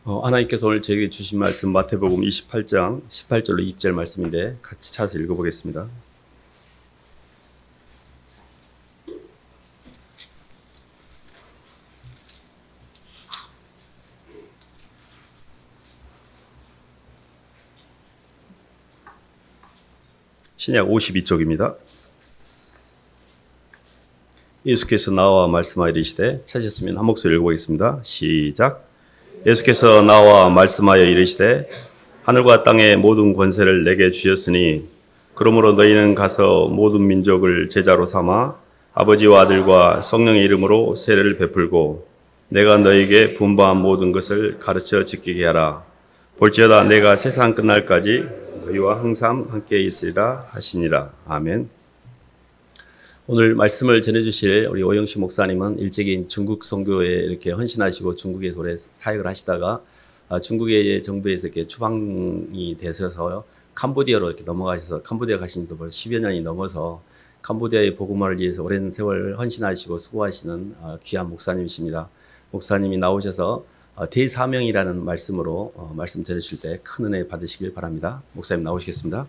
하나님께서 오늘 저에게 주신 말씀 마태복음 28장 18절로 20절 말씀인데 같이 찾아서 읽어보겠습니다. 신약 52쪽입니다. 예수께서 나와 말씀하여 이르시되, 찾으셨으면 한 목소리 읽어보겠습니다. 시작. 예수께서 나와 말씀하여 이르시되, 하늘과 땅의 모든 권세를 내게 주셨으니 그러므로 너희는 가서 모든 민족을 제자로 삼아 아버지와 아들과 성령의 이름으로 세례를 베풀고 내가 너희에게 분부한 모든 것을 가르쳐 지키게 하라. 볼지어다 내가 세상 끝날까지 너희와 항상 함께 있으리라 하시니라. 아멘. 오늘 말씀을 전해주실 우리 오영식 목사님은 일찍이 중국 선교에 이렇게 헌신하시고 중국에서 오래 사역을 하시다가 중국의 정부에서 이렇게 추방이 되셔서 캄보디아로 이렇게 넘어가셔서 캄보디아 가신 지도 벌써 10여 년이 넘어서 캄보디아의 복음화를 위해서 오랜 세월 헌신하시고 수고하시는 귀한 목사님이십니다. 목사님이 나오셔서 대사명이라는 말씀으로 말씀 전해주실 때 큰 은혜 받으시길 바랍니다. 목사님 나오시겠습니다.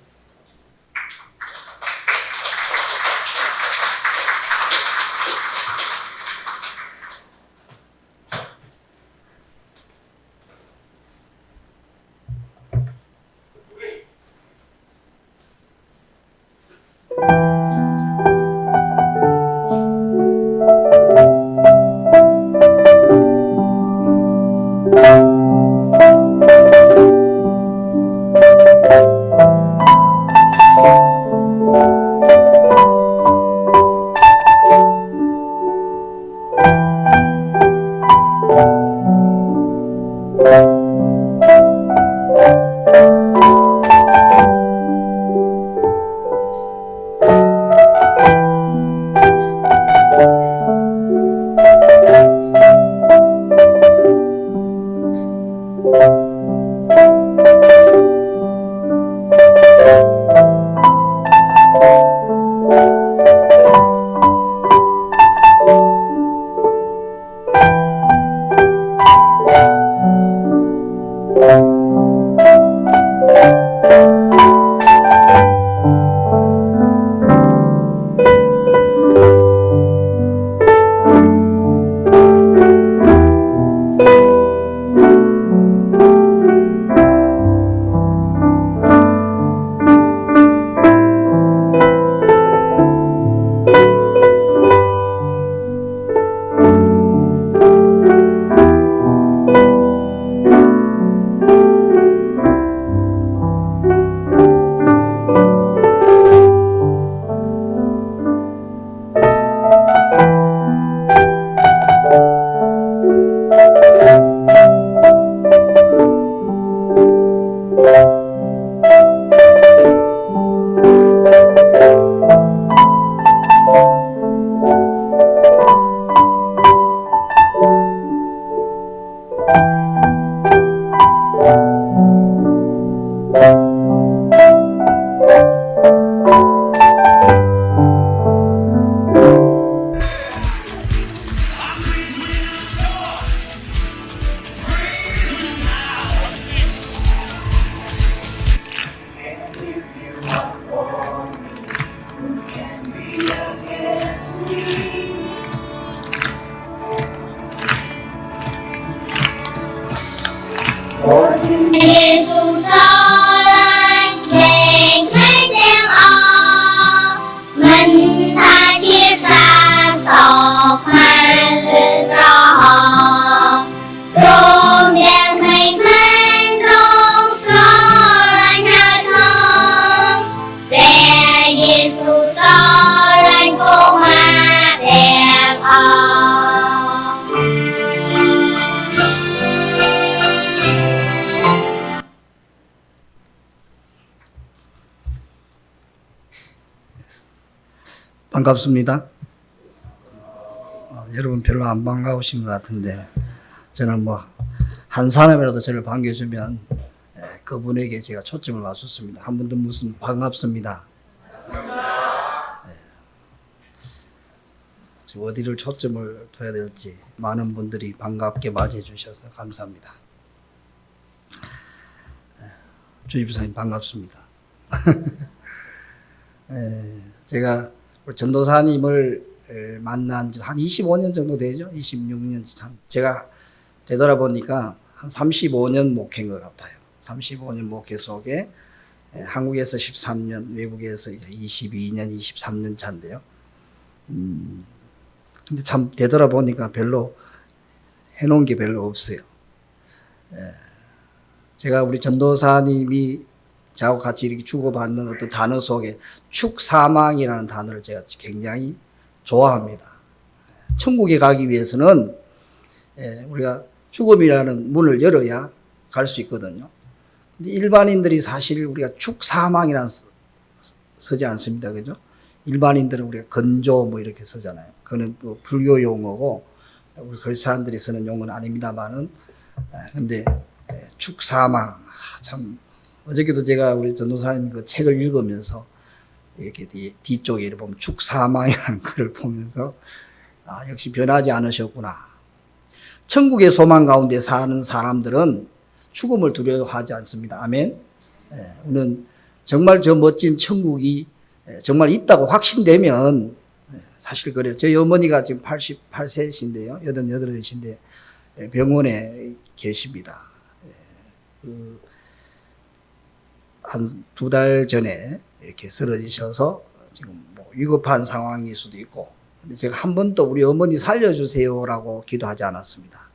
반갑습니다. 여러분 별로 안 반가우신 것 같은데 저는 한 사람이라도 저를 반겨주면 그분에게 제가 초점을 맞췄습니다. 한 분 더 무슨 반갑습니다. 어디를 초점을 둬야 될지 많은 분들이 반갑게 맞이해 주셔서 감사합니다. 주입사님 반갑습니다. 제가 우리 전도사님을 만난 지 한 25년 정도 되죠. 26년 참 제가 되돌아보니까 한 35년 목회인 것 같아요. 35년 목회 속에 한국에서 13년, 외국에서 이제 22년, 23년 차인데요. 근데 참 되돌아보니까 별로 해놓은 게 별로 없어요. 제가 우리 전도사님이 저하고 같이 이렇게 주고받는 어떤 단어 속에 축사망이라는 단어를 제가 굉장히 좋아합니다. 천국에 가기 위해서는 우리가 죽음이라는 문을 열어야 갈 수 있거든요. 근데 일반인들이 사실 우리가 축사망이라는 쓰지 않습니다. 그죠? 일반인들은 우리가 건조 뭐 이렇게 쓰잖아요. 그거는 뭐 불교 용어고 우리 그리스도인들이 쓰는 용어는 아닙니다만은 근데 축사망 참 어저께도 제가 우리 전도사님 그 책을 읽으면서 이렇게 뒤쪽에 이렇게 보면 축사망이라는 글을 보면서 역시 변하지 않으셨구나. 천국의 소망 가운데 사는 사람들은 죽음을 두려워하지 않습니다. 아멘. 우리는 정말 저 멋진 천국이 정말 있다고 확신되면 사실 그래요. 저희 어머니가 지금 88세이신데요. 88이신데 병원에 계십니다. 한 2달 전에 이렇게 쓰러지셔서 지금 뭐 위급한 상황일 수도 있고, 근데 제가 한 번도 우리 어머니 살려주세요라고 기도하지 않았습니다.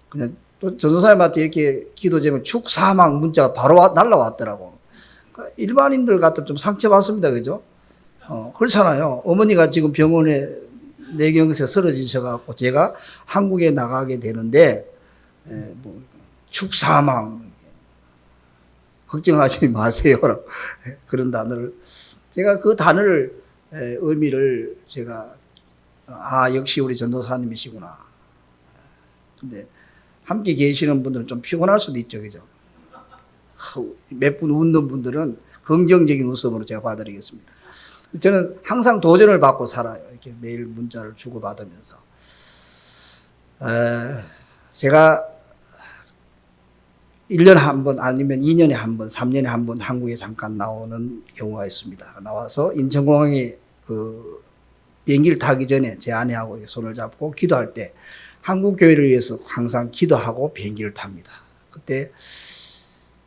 그냥 또 전도사님한테 이렇게 기도 제목 축사망 문자가 바로 날라왔더라고. 그러니까 일반인들 같으면 좀 상처받습니다. 그죠? 그렇잖아요. 어머니가 지금 병원에 뇌경색에 쓰러지셔갖고 제가 한국에 나가게 되는데, 뭐 축사망 걱정하지 마세요. 그런 단어를. 제가 그 단어를, 의미를 제가, 역시 우리 전도사님이시구나. 근데 함께 계시는 분들은 좀 피곤할 수도 있죠. 그죠? 몇 분 웃는 분들은 긍정적인 웃음으로 제가 봐드리겠습니다. 저는 항상 도전을 받고 살아요. 이렇게 매일 문자를 주고받으면서. 제가 1년에 한 번 아니면 2년에 한 번, 3년에 한 번 한국에 잠깐 나오는 경우가 있습니다. 나와서 인천공항에 그 비행기를 타기 전에 제 아내하고 손을 잡고 기도할 때 한국 교회를 위해서 항상 기도하고 비행기를 탑니다. 그때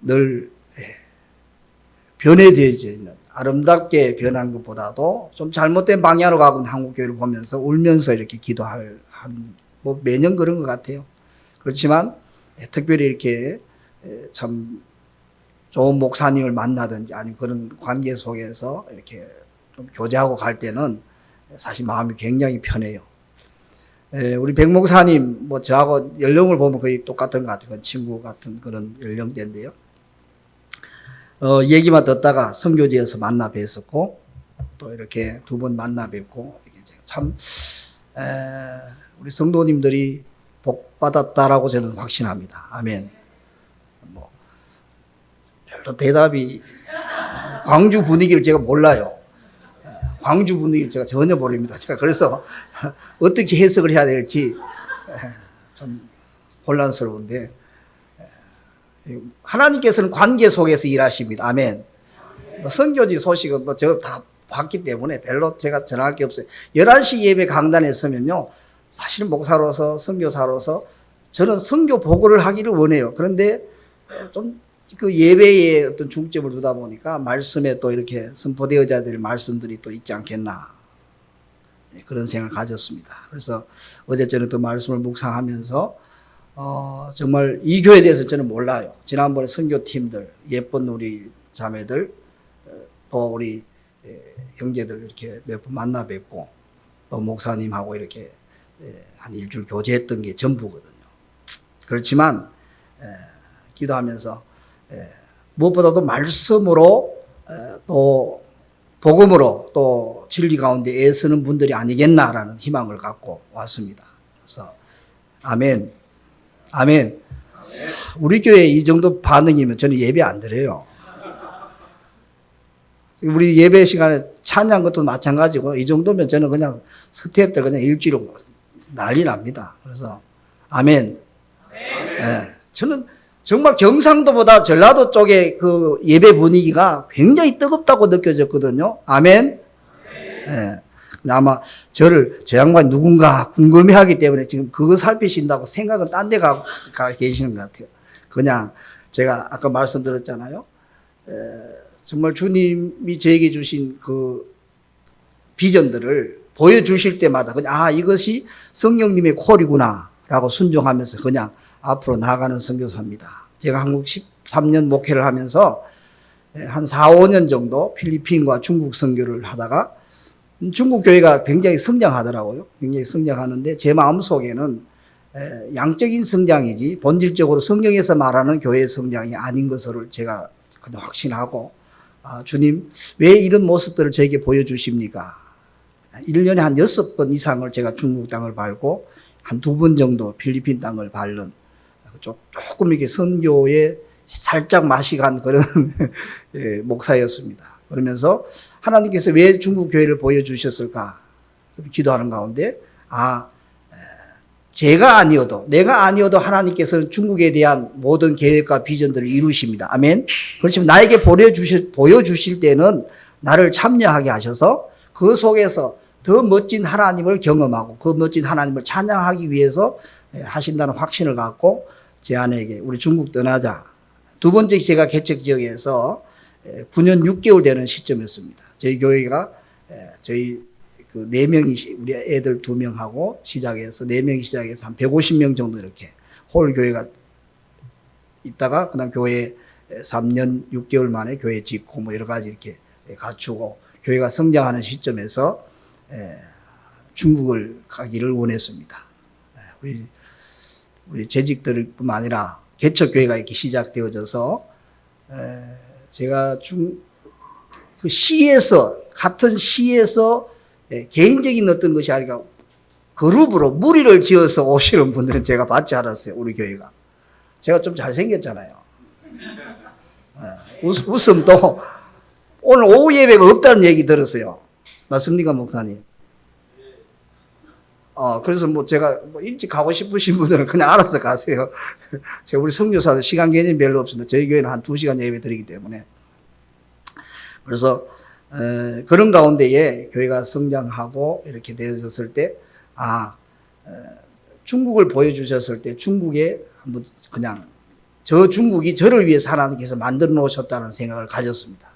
늘 변해져 있는, 아름답게 변한 것보다도 좀 잘못된 방향으로 가고 있는 한국 교회를 보면서 울면서 이렇게 기도할 뭐 매년 그런 것 같아요. 그렇지만 특별히 이렇게 참 좋은 목사님을 만나든지 아니면 그런 관계 속에서 이렇게 좀 교제하고 갈 때는 사실 마음이 굉장히 편해요. 우리 백 목사님 뭐 저하고 연령을 보면 거의 똑같은 것 같아요. 친구 같은 그런 연령대인데요. 얘기만 듣다가 선교지에서 만나 뵀었고 또 이렇게 2번 만나 뵙고 참 우리 성도님들이 복 받았다라고 저는 확신합니다. 아멘. 별로 대답이, 광주 분위기를 제가 몰라요. 광주 분위기를 제가 전혀 모릅니다. 제가 그래서 어떻게 해석을 해야 될지 참 혼란스러운데, 하나님께서는 관계 속에서 일하십니다. 아멘. 선교지 소식은 뭐 제가 다 봤기 때문에 별로 제가 전할 게 없어요. 11시 예배 강단에 서면요, 사실 목사로서 선교사로서 저는 선교 보고를 하기를 원해요. 그런데 좀 그 예배에 어떤 중점을 두다 보니까 말씀에 또 이렇게 선포되어져야 될 말씀들이 또 있지 않겠나, 그런 생각을 가졌습니다. 그래서 어제 저는 그 말씀을 묵상하면서 정말 이 교회에 대해서 저는 몰라요. 지난번에 선교팀들, 예쁜 우리 자매들, 또 우리 형제들 이렇게 몇 번 만나 뵙고 또 목사님하고 이렇게 한 일주일 교제했던 게 전부거든요. 그렇지만 기도하면서 무엇보다도 말씀으로 또 복음으로 또 진리 가운데 애쓰는 분들이 아니겠나라는 희망을 갖고 왔습니다. 그래서 아멘. 아멘. 우리 교회 이 정도 반응이면 저는 예배 안 드려요. 우리 예배 시간에 찬양 것도 마찬가지고 이 정도면 저는 그냥 스태프들 그냥 일주일로 난리 납니다. 그래서 아멘. 저는 정말 경상도보다 전라도 쪽의 그 예배 분위기가 굉장히 뜨겁다고 느껴졌거든요. 아멘. 예. 아마 저 양반 누군가 궁금해하기 때문에 지금 그거 살피신다고 생각은 딴 데 가 계시는 것 같아요. 그냥 제가 아까 말씀드렸잖아요. 정말 주님이 저에게 주신 그 비전들을 보여주실 때마다 그냥 이것이 성령님의 콜이구나 라고 순종하면서 그냥 앞으로 나아가는 선교사입니다. 제가 한국 13년 목회를 하면서 한 4, 5년 정도 필리핀과 중국 선교를 하다가 중국 교회가 굉장히 성장하더라고요. 굉장히 성장하는데 제 마음속에는 양적인 성장이지 본질적으로 성경에서 말하는 교회의 성장이 아닌 것을 제가 확신하고 주님 왜 이런 모습들을 저에게 보여주십니까? 1년에 한 6번 이상을 제가 중국 땅을 밟고 한 2번 정도 필리핀 땅을 밟는 조금 이렇게 선교에 살짝 맛이 간 그런 목사였습니다. 그러면서 하나님께서 왜 중국 교회를 보여주셨을까? 기도하는 가운데 내가 아니어도 하나님께서 중국에 대한 모든 계획과 비전들을 이루십니다. 아멘. 그렇지만 나에게 보여주실 때는 나를 참여하게 하셔서 그 속에서 더 멋진 하나님을 경험하고 그 멋진 하나님을 찬양하기 위해서 하신다는 확신을 갖고 제 아내에게 우리 중국 떠나자. 두 번째 제가 개척 지역에서 9년 6개월 되는 시점이었습니다. 저희 교회가 저희 그 4명이 우리 애들 2명하고 시작해서 4명이 시작해서 한 150명 정도 이렇게 홀 교회가 있다가 그다음 교회 3년 6개월 만에 교회 짓고 뭐 여러 가지 이렇게 갖추고 교회가 성장하는 시점에서 중국을 가기를 원했습니다. 우리 재직들뿐만 아니라 개척교회가 이렇게 시작되어져서 제가 그 같은 시에서 개인적인 어떤 것이 아니라 그룹으로 무리를 지어서 오시는 분들은 제가 받지 않았어요. 우리 교회가. 제가 좀 잘생겼잖아요. 웃음도 오늘 오후 예배가 없다는 얘기 들었어요. 맞습니까, 목사님? 그래서 제가 일찍 가고 싶으신 분들은 그냥 알아서 가세요. 제가 우리 선교사들 시간 개념이 별로 없습니다. 저희 교회는 한 2시간 예배 드리기 때문에. 그래서, 그런 가운데에 교회가 성장하고 이렇게 되어졌을 때, 중국을 보여주셨을 때 중국에 한번 그냥 저 중국이 저를 위해서 하나님께서 만들어 놓으셨다는 생각을 가졌습니다.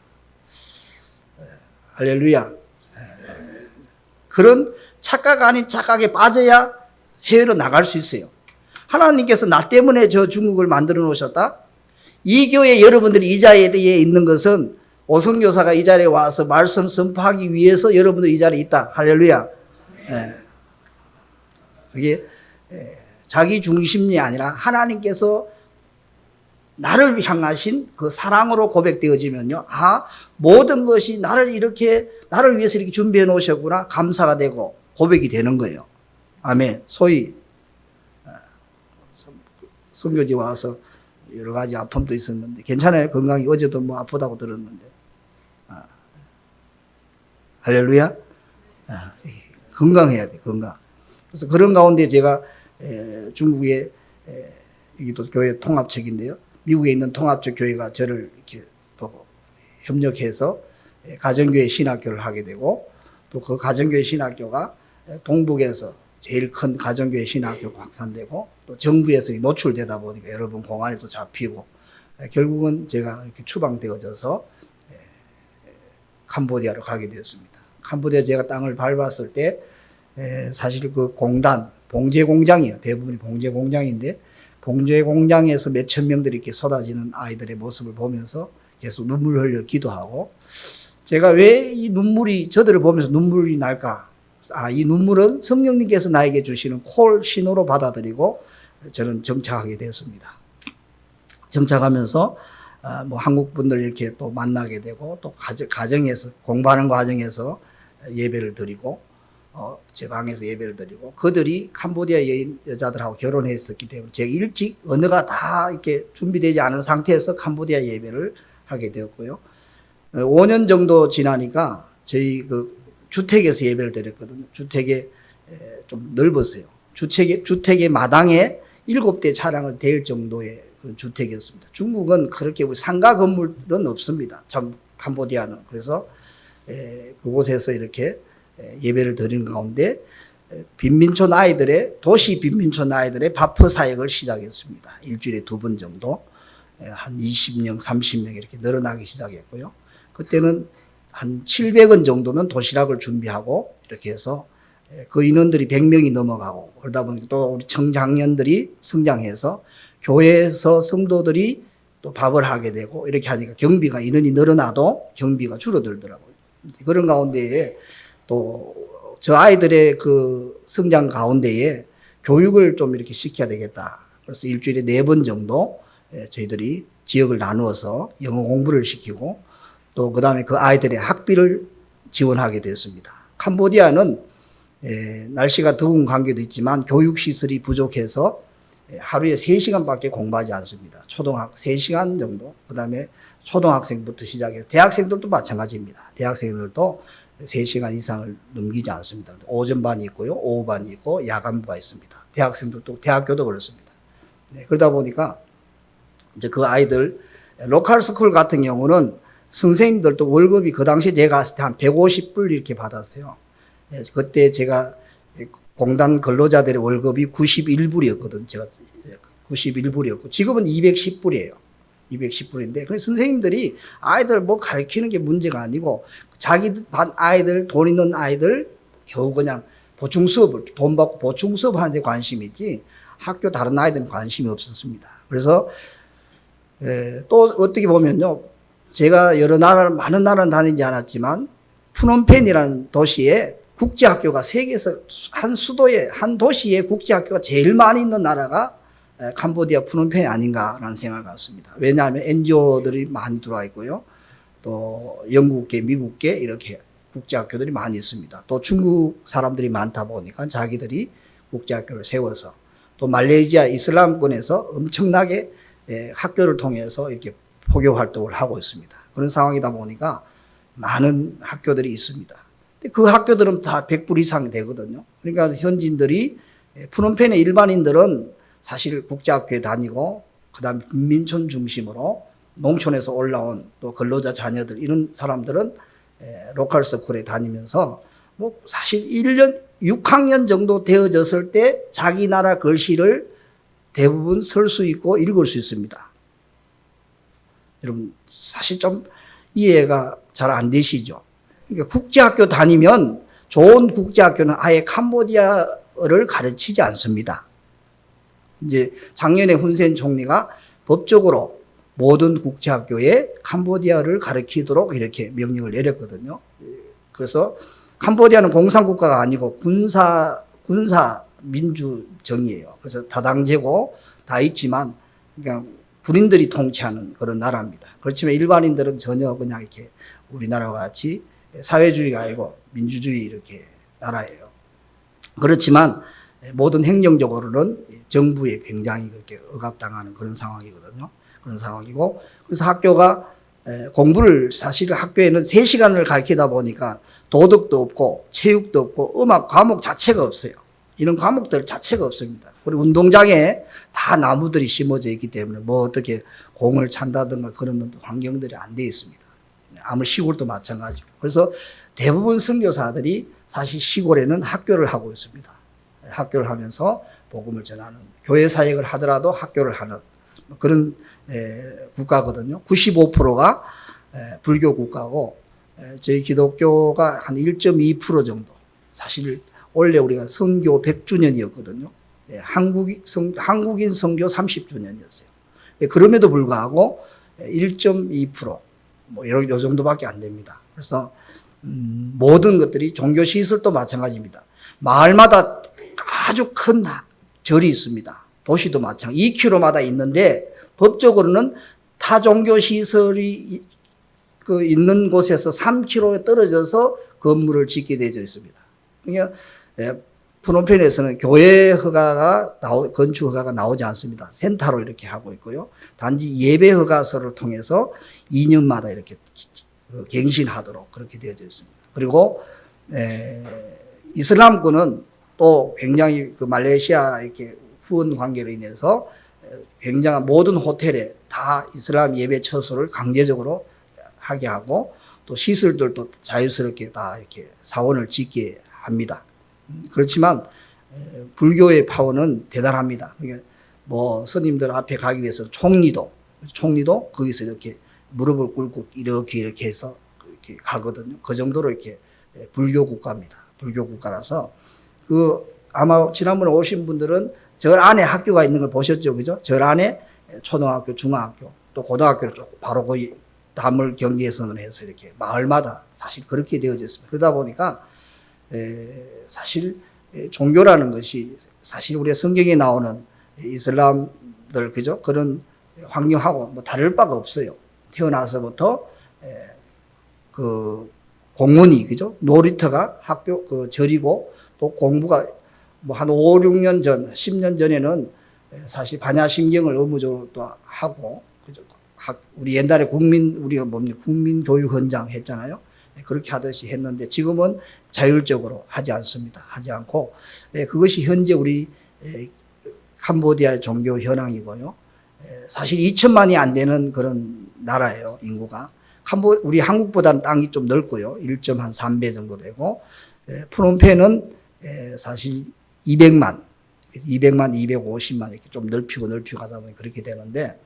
할렐루야. 그런 착각 아닌 착각에 빠져야 해외로 나갈 수 있어요. 하나님께서 나 때문에 저 중국을 만들어 놓으셨다? 이 교회 여러분들이 이 자리에 있는 것은 오성교사가 이 자리에 와서 말씀 선포하기 위해서 여러분들이 이 자리에 있다. 할렐루야. 그게 자기 중심이 아니라 하나님께서 나를 향하신 그 사랑으로 고백되어지면요. 모든 것이 나를 위해서 이렇게 준비해 놓으셨구나. 감사가 되고 고백이 되는 거예요. 아멘. 소위, 선교지 와서 여러 가지 아픔도 있었는데, 괜찮아요. 건강이 어제도 아프다고 들었는데. 할렐루야. 건강해야 돼, 건강. 그래서 그런 가운데 제가 중국의 여기도 교회 통합측인데요. 미국에 있는 통합적 교회가 저를 이렇게 또 협력해서 가정교회 신학교를 하게 되고 또 그 가정교회 신학교가 동북에서 제일 큰 가정교회 신학교가 확산되고 또 정부에서 노출되다 보니까 여러 번 공안에도 잡히고 결국은 제가 이렇게 추방되어져서 캄보디아로 가게 되었습니다. 캄보디아 제가 땅을 밟았을 때 사실 그 공단, 봉제 공장이에요. 대부분이 봉제 공장인데 봉제 공장에서 몇천 명들이 이렇게 쏟아지는 아이들의 모습을 보면서 계속 눈물 흘려 기도하고 제가 왜 이 눈물이 저들을 보면서 눈물이 날까? 이 눈물은 성령님께서 나에게 주시는 콜 신호로 받아들이고 저는 정착하게 되었습니다. 정착하면서 한국 분들 이렇게 또 만나게 되고 또 가정에서 공부하는 과정에서 예배를 드리고 제 방에서 예배를 드리고 그들이 캄보디아 여자들하고 결혼했었기 때문에 제가 일찍 언어가 다 이렇게 준비되지 않은 상태에서 캄보디아 예배를 하게 되었고요. 5년 정도 지나니까 저희 그 주택에서 예배를 드렸거든요. 주택에 좀 넓었어요. 주택의 마당에 7대 차량을 댈 정도의 그런 주택이었습니다. 중국은 그렇게 우리 상가 건물은 없습니다. 참 캄보디아는. 그래서 그곳에서 이렇게 예배를 드리는 가운데 빈민촌 아이들의 도시 빈민촌 아이들의 바프 사역을 시작했습니다. 일주일에 2번 정도 한 20명, 30명 이렇게 늘어나기 시작했고요. 그때는 한 700원 정도는 도시락을 준비하고 이렇게 해서 그 인원들이 100명이 넘어가고 그러다 보니까 또 우리 청장년들이 성장해서 교회에서 성도들이 또 밥을 하게 되고 이렇게 하니까 경비가 인원이 늘어나도 경비가 줄어들더라고요. 그런 가운데에 또 저 아이들의 그 성장 가운데에 교육을 좀 이렇게 시켜야 되겠다. 그래서 일주일에 4번 정도 저희들이 지역을 나누어서 영어 공부를 시키고 또 그 다음에 그 아이들의 학비를 지원하게 됐습니다. 캄보디아는 날씨가 더운 관계도 있지만 교육시설이 부족해서 하루에 3시간밖에 공부하지 않습니다. 3시간 정도. 그 다음에 초등학생부터 시작해서 대학생들도 마찬가지입니다. 대학생들도 3시간 이상을 넘기지 않습니다. 오전반이 있고요. 오후반이 있고 야간부가 있습니다. 대학생들도 대학교도 그렇습니다. 그러다 보니까 이제 그 아이들 로컬 스쿨 같은 경우는 선생님들도 월급이 그 당시에 제가 갔을 때 한 150불 이렇게 받았어요. 그때 제가 공단 근로자들의 월급이 91불이었거든요. 제가 91불이었고 지금은 210불이에요. 210불인데 그래서 선생님들이 아이들 뭐 가르치는 게 문제가 아니고 자기 반 아이들 돈 있는 아이들 겨우 그냥 보충 수업을 돈 받고 보충 수업 하는 데 관심이 있지 학교 다른 아이들은 관심이 없었습니다. 그래서 또 어떻게 보면요. 제가 많은 나라는 다니지 않았지만 푸놈펜이라는 도시에 국제학교가 세계에서 한 도시에 국제학교가 제일 많이 있는 나라가 캄보디아 푸놈펜이 아닌가라는 생각을 갖습니다. 왜냐하면 NGO들이 많이 들어와 있고요. 또 영국계, 미국계 이렇게 국제학교들이 많이 있습니다. 또 중국 사람들이 많다 보니까 자기들이 국제학교를 세워서 또 말레이시아 이슬람권에서 엄청나게 학교를 통해서 이렇게 포교 활동을 하고 있습니다. 그런 상황이다 보니까 많은 학교들이 있습니다. 그 학교들은 다 100불 이상 되거든요. 그러니까 현지인들이 푸놈펜의 일반인들은 사실 국제학교에 다니고 그다음에 빈민촌 중심으로 농촌에서 올라온 또 근로자 자녀들 이런 사람들은 로컬 스쿨에 다니면서 뭐 사실 1년 6학년 정도 되어졌을 때 자기 나라 글씨를 대부분 쓸 수 있고 읽을 수 있습니다. 여러분 사실 좀 이해가 잘 안 되시죠? 그러니까 국제학교 다니면 좋은 국제학교는 아예 캄보디아어를 가르치지 않습니다. 이제 작년에 훈센 총리가 법적으로 모든 국제학교에 캄보디아를 가르치도록 이렇게 명령을 내렸거든요. 그래서 캄보디아는 공산국가가 아니고 군사 민주정이에요. 그래서 다당제고 다 있지만 그냥 군인들이 통치하는 그런 나라입니다. 그렇지만 일반인들은 전혀 그냥 이렇게 우리나라와 같이 사회주의가 아니고 민주주의 이렇게 나라예요. 그렇지만 모든 행정적으로는 정부에 굉장히 그렇게 억압당하는 그런 상황이거든요. 그런 상황이고 그래서 학교가 공부를 사실 학교에는 3시간을 가르치다 보니까 도덕도 없고 체육도 없고 음악 과목 자체가 없어요. 이런 과목들 자체가 없습니다. 그리고 운동장에 다 나무들이 심어져 있기 때문에 뭐 어떻게 공을 찬다든가 그런 환경들이 안 되어 있습니다. 아무리 시골도 마찬가지고. 그래서 대부분 선교사들이 사실 시골에는 학교를 하고 있습니다. 학교를 하면서 복음을 전하는 교회 사역을 하더라도 학교를 하는 그런 국가거든요. 95%가 불교 국가고 저희 기독교가 한 1.2% 정도. 사실 원래 우리가 선교 100주년이었거든요. 한국인 선교 30주년이었어요. 그럼에도 불구하고 1.2% 뭐 요 정도밖에 안 됩니다. 그래서 모든 것들이 종교 시설도 마찬가지입니다. 마을마다 아주 큰 절이 있습니다. 도시도 마찬가지. 2km마다 있는데 법적으로는 타 종교 시설이 있는 곳에서 3km 떨어져서 건물을 짓게 되어 있습니다. 그러니까 푸놈펜에서는 교회 허가가 건축 허가가 나오지 않습니다. 센터로 이렇게 하고 있고요. 단지 예배 허가서를 통해서 2년마다 이렇게 갱신하도록 그렇게 되어져 있습니다. 그리고 이슬람권은 또 굉장히 그 말레이시아 이렇게 후원 관계로 인해서 굉장한 모든 호텔에 다 이슬람 예배 처소를 강제적으로 하게 하고 또 시설들도 자유스럽게 다 이렇게 사원을 짓게 합니다. 그렇지만 불교의 파워는 대단합니다. 그러니까 뭐 스님들 앞에 가기 위해서 총리도 거기서 이렇게 무릎을 꿇고 이렇게 해서 이렇게 가거든요. 그 정도로 이렇게 불교 국가입니다. 불교 국가라서 아마 지난번에 오신 분들은 절 안에 학교가 있는 걸 보셨죠, 그죠? 절 안에 초등학교, 중학교, 또 고등학교를 쭉 바로 거의 담을 경계선을 해서 이렇게 마을마다 사실 그렇게 되어져 있습니다. 그러다 보니까 사실 종교라는 것이 사실 우리 성경에 나오는 이슬람들 그죠? 그런 환경하고 뭐 다를 바가 없어요. 태어나서부터 그 공문이 그죠? 놀이터가 학교 그 절이고 또 공부가 뭐 한 5, 6년 전, 10년 전에는 사실 반야심경을 의무적으로 또 하고 그죠? 우리 옛날에 우리가 뭡니까? 국민교육헌장 했잖아요. 그렇게 하듯이 했는데 지금은 자율적으로 하지 않습니다. 하지 않고 그것이 현재 우리 캄보디아의 종교 현황이고요. 사실 2천만이 안 되는 그런 나라예요. 인구가. 우리 한국보다는 땅이 좀 넓고요. 1.3배 정도 되고 프놈펜은 사실 200만, 250만 이렇게 좀 넓히고 가다 보니 그렇게 되는데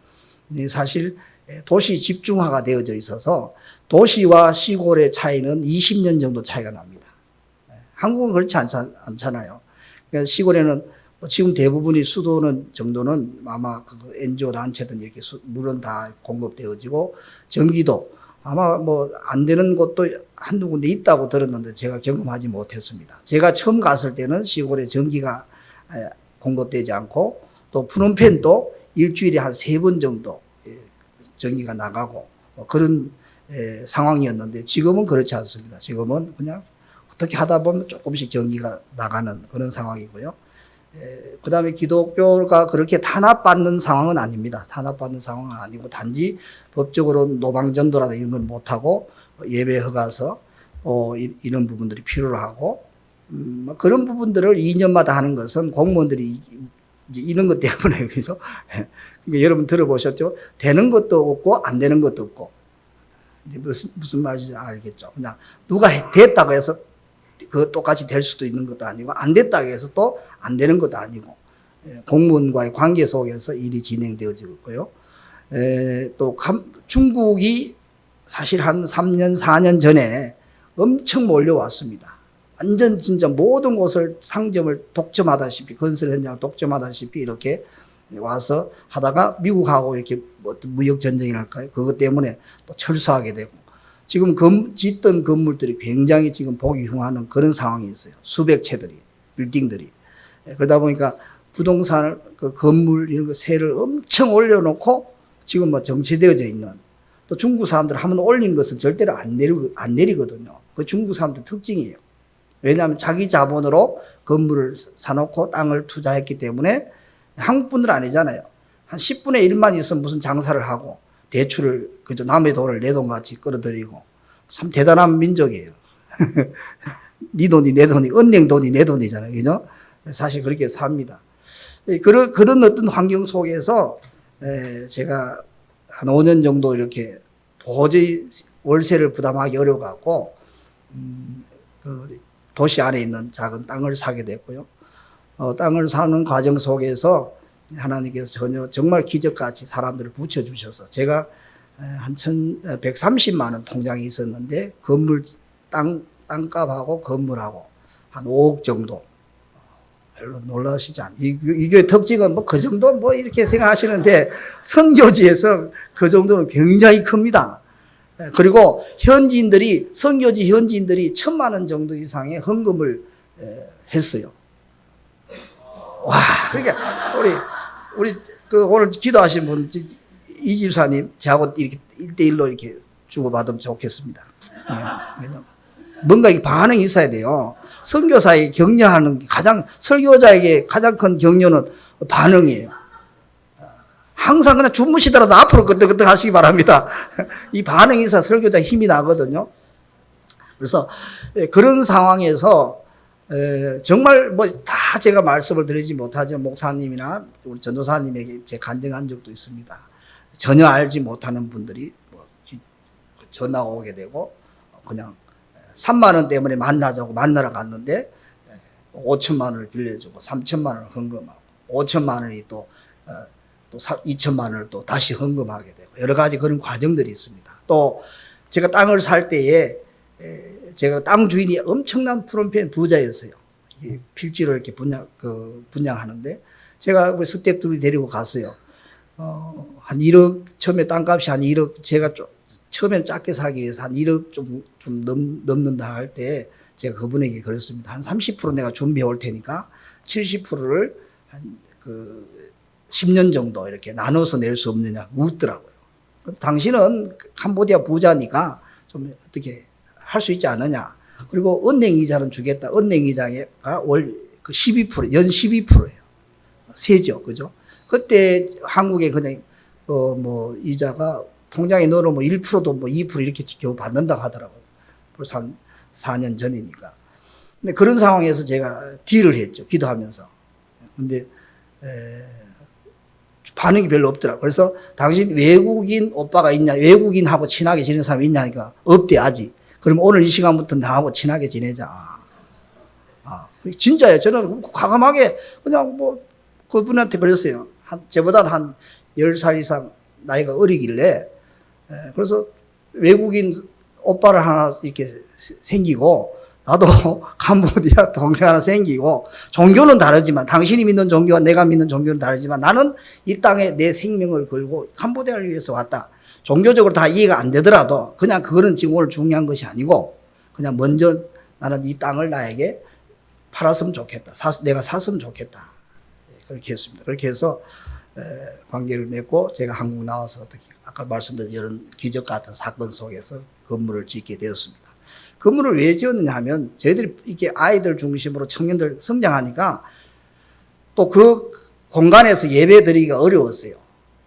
사실 도시 집중화가 되어져 있어서 도시와 시골의 차이는 20년 정도 차이가 납니다. 한국은 그렇지 않잖아요. 그러니까 시골에는 지금 대부분이 수도는 정도는 아마 그 NGO 단체든 이렇게 물은 다 공급되어지고 전기도 아마 뭐 안 되는 곳도 한두 군데 있다고 들었는데 제가 경험하지 못했습니다. 제가 처음 갔을 때는 시골에 전기가 공급되지 않고 또 프놈펜도 일주일에 한 3번 정도 전기가 나가고 그런 상황이었는데 지금은 그렇지 않습니다. 지금은 그냥 어떻게 하다 보면 조금씩 전기가 나가는 그런 상황이고요. 그 다음에 기독교가 그렇게 탄압받는 상황은 아닙니다. 탄압받는 상황은 아니고 단지 법적으로 노방전도라든가 이런 건 못하고 예배 허가서 이런 부분들이 필요로 하고 그런 부분들을 2년마다 하는 것은 공무원들이 이제 이런 것 때문에 그래서 그러니까 여러분 들어보셨죠? 되는 것도 없고 안 되는 것도 없고 무슨 말인지 알겠죠? 그냥 누가 됐다고 해서 그 똑같이 될 수도 있는 것도 아니고 안 됐다고 해서 또 안 되는 것도 아니고 공무원과의 관계 속에서 일이 진행되어지고 있고요. 또 중국이 사실 한 3년 4년 전에 엄청 몰려왔습니다. 완전 진짜 모든 곳을 상점을 독점하다시피 건설 현장을 독점하다시피 이렇게 와서 하다가 미국하고 이렇게 무역 전쟁이랄까요? 그것 때문에 또 철수하게 되고 지금 짓던 건물들이 굉장히 지금 보기 흉하는 그런 상황이 있어요. 수백 채들이, 빌딩들이. 그러다 보니까 부동산을, 그 건물 이런 거 세를 엄청 올려놓고 지금 뭐 정체되어져 있는 또 중국 사람들 한번 올린 것은 절대로 안 내리거든요. 그 중국 사람들 특징이에요. 왜냐하면 자기 자본으로 건물을 사놓고 땅을 투자했기 때문에 한국 분들 아니잖아요. 한 10분의 1만 있으면 무슨 장사를 하고 대출을 그저 남의 돈을 내 돈같이 끌어들이고 참 대단한 민족이에요. 네 돈이 내 돈이 은행 돈이 내 돈이잖아요. 그죠? 사실 그렇게 삽니다. 그런 어떤 환경 속에서 제가 한 5년 정도 이렇게 도저히 월세를 부담하기 어려워갖고 그 도시 안에 있는 작은 땅을 사게 됐고요. 땅을 사는 과정 속에서 하나님께서 정말 기적같이 사람들을 붙여주셔서 제가 한 130만 원 통장이 있었는데 건물 땅값하고 건물하고 한 5억 정도. 별로 놀라시지 않아요. 이게 특징은 뭐 그 정도 뭐 이렇게 생각하시는데 선교지에서 그 정도는 굉장히 큽니다. 그리고 선교지 현지인들이 1,000만 원 정도 이상의 헌금을 했어요. 와, 그러니까 우리 그 오늘 기도하신 분 이 집사님 저하고 이렇게 1대1로 이렇게 주고받으면 좋겠습니다. 뭔가 반응이 있어야 돼요. 선교사에게 격려하는 설교자에게 가장 큰 격려는 반응이에요. 항상 그냥 주무시더라도 앞으로 끄떡끄떡 하시기 바랍니다. 이 반응이 있어야 설교자 힘이 나거든요. 그래서 그런 상황에서 정말 뭐 다 제가 말씀을 드리지 못하지만 목사님이나 우리 전도사님에게 제 간증한 적도 있습니다. 전혀 알지 못하는 분들이 뭐 전화가 오게 되고 그냥 3만 원 때문에 만나자고 만나러 갔는데 5천만 원을 빌려주고 3천만 원을 헌금하고 5천만 원이 또 2천만 원을 또 다시 헌금하게 되고 여러 가지 그런 과정들이 있습니다. 또 제가 땅을 살 때에 제가 땅 주인이 엄청난 프롬펜 부자였어요. 필지로 이렇게 분양하는데 제가 우리 스태프들이 데리고 갔어요. 한 1억, 처음에 땅값이 한 1억, 제가 처음에는 작게 사기 위해서 한 1억 좀 넘는다 할 때 제가 그분에게 그랬습니다. 한 30% 내가 준비해 올 테니까 70%를 한 10년 정도 이렇게 나눠서 낼 수 없느냐 묻더라고요. 당신은 캄보디아 부자니까 좀 어떻게 할 수 있지 않느냐. 그리고 은행 이자는 주겠다. 은행 이자가 월 12%, 연 12%예요. 세죠. 그죠? 그때 한국에 그냥, 이자가 통장에 넣어놓으면 1%도 2% 이렇게 겨우 받는다고 하더라고요. 벌써 한 4년 전이니까. 근데 그런 상황에서 제가 딜을 했죠. 기도하면서. 근데, 반응이 별로 없더라고요. 그래서 당신 외국인 오빠가 있냐, 외국인하고 친하게 지내는 사람이 있냐니까 없대, 아직. 그럼 오늘 이 시간부터 나하고 친하게 지내자. 진짜예요. 저는 과감하게 그냥 그분한테 그랬어요. 저보다는 한 10살 이상 나이가 어리길래. 그래서 외국인 오빠를 하나 이렇게 생기고, 나도 캄보디아 동생 하나 생기고, 종교는 다르지만, 당신이 믿는 종교와 내가 믿는 종교는 다르지만, 나는 이 땅에 내 생명을 걸고 캄보디아를 위해서 왔다. 종교적으로 다 이해가 안 되더라도 그냥 그거는 지금 오늘 중요한 것이 아니고 그냥 먼저 나는 이 땅을 나에게 팔았으면 좋겠다. 내가 샀으면 좋겠다. 그렇게 했습니다. 그렇게 해서 관계를 맺고 제가 한국 나와서 어떻게 아까 말씀드린 이런 기적 같은 사건 속에서 건물을 짓게 되었습니다. 건물을 왜 지었느냐 하면 저희들이 이렇게 아이들 중심으로 청년들 성장하니까 또 그 공간에서 예배 드리기가 어려웠어요.